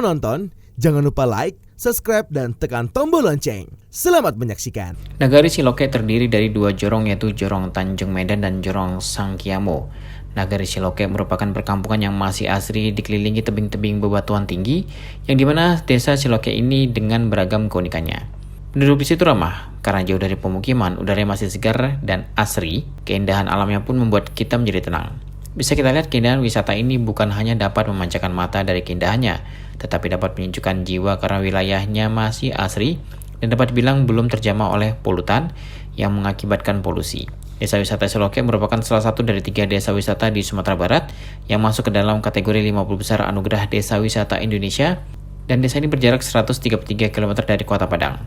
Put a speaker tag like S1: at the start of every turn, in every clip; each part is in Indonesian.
S1: menonton, jangan lupa like, subscribe, dan tekan tombol lonceng. Selamat menyaksikan.
S2: Nagari Siloke terdiri dari dua jorong, yaitu Jorong Tanjung Medan dan Jorong Sangkiamo. Nagari Siloke merupakan perkampungan yang masih asri dikelilingi tebing-tebing bebatuan tinggi, yang dimana desa Siloke ini dengan beragam keunikannya. Penduduk di situ ramah, karena jauh dari pemukiman, udaranya masih segar dan asri, keindahan alamnya pun membuat kita menjadi tenang. Bisa kita lihat keindahan wisata ini bukan hanya dapat memanjakan mata dari keindahannya, tetapi dapat menyejukkan jiwa karena wilayahnya masih asri dan dapat dibilang belum terjamah oleh polutan yang mengakibatkan polusi. Desa wisata Siloke merupakan salah satu dari 3 desa wisata di Sumatera Barat yang masuk ke dalam kategori 50 besar anugerah desa wisata Indonesia, dan desa ini berjarak 133 km dari kota Padang.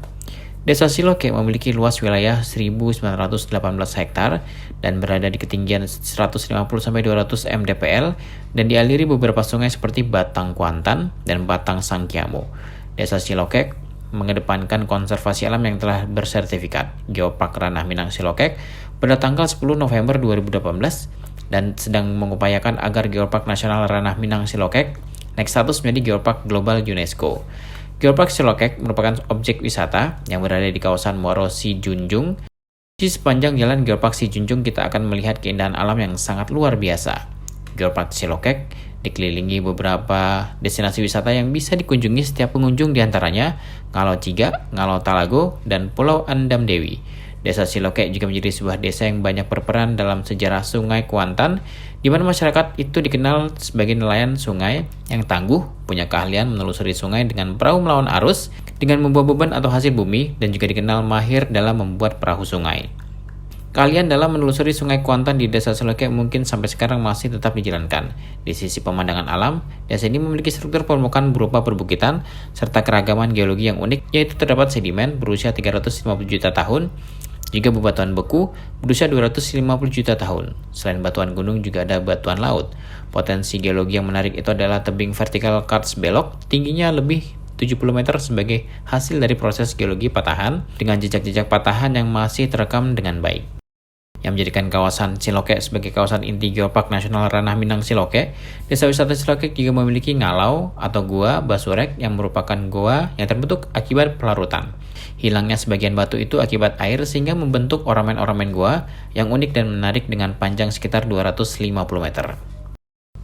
S2: Desa Siloke memiliki luas wilayah 1.918 hektar dan berada di ketinggian 150-200 mdpl dan dialiri beberapa sungai seperti Batang Kuantan dan Batang Sangkiamo. Desa Siloke mengedepankan konservasi alam yang telah bersertifikat Geopark Ranah Minang Siloke pada tanggal 10 November 2018 dan sedang mengupayakan agar Geopark Nasional Ranah Minang Siloke naik status menjadi Geopark Global UNESCO. Geopark Siloke merupakan objek wisata yang berada di kawasan Muaro Sijunjung. Di sepanjang jalan Geopark Sijunjung kita akan melihat keindahan alam yang sangat luar biasa. Geopark Siloke dikelilingi beberapa destinasi wisata yang bisa dikunjungi setiap pengunjung, diantaranya Ngalo Ciga, Ngalo Talago, dan Pulau Andam Dewi. Desa Siloke juga menjadi sebuah desa yang banyak berperan dalam sejarah Sungai Kuantan, di mana masyarakat itu dikenal sebagai nelayan sungai yang tangguh, punya keahlian menelusuri sungai dengan perahu melawan arus, dengan membawa beban atau hasil bumi, dan juga dikenal mahir dalam membuat perahu sungai. Keahlian dalam menelusuri Sungai Kuantan di Desa Siloke mungkin sampai sekarang masih tetap dijalankan. Di sisi pemandangan alam, desa ini memiliki struktur permukaan berupa perbukitan, serta keragaman geologi yang unik, yaitu terdapat sedimen berusia 350 juta tahun, juga bebatuan beku berusia 250 juta tahun. Selain batuan gunung juga ada batuan laut. Potensi geologi yang menarik itu adalah tebing vertical karst belok, tingginya lebih 70 meter sebagai hasil dari proses geologi patahan dengan jejak-jejak patahan yang masih terekam dengan baik. Yang menjadikan kawasan Siloke sebagai kawasan inti Geopark Nasional Ranah Minang Siloke, desa wisata Siloke juga memiliki ngalau atau gua Basurek yang merupakan gua yang terbentuk akibat pelarutan. Hilangnya sebagian batu itu akibat air sehingga membentuk oramen-oramen gua yang unik dan menarik dengan panjang sekitar 250 meter.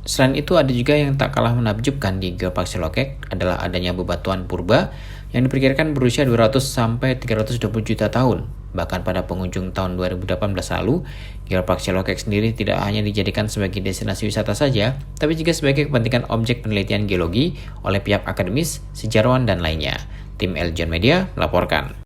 S2: Selain itu, ada juga yang tak kalah menakjubkan di Geopark Siloke adalah adanya bebatuan purba yang diperkirakan berusia 200-320 juta tahun. Bahkan pada pengunjung tahun 2018 lalu, Geopark Siloke sendiri tidak hanya dijadikan sebagai destinasi wisata saja, tapi juga sebagai kepentingan objek penelitian geologi oleh pihak akademis, sejarawan, dan lainnya. Tim Eljon Media melaporkan.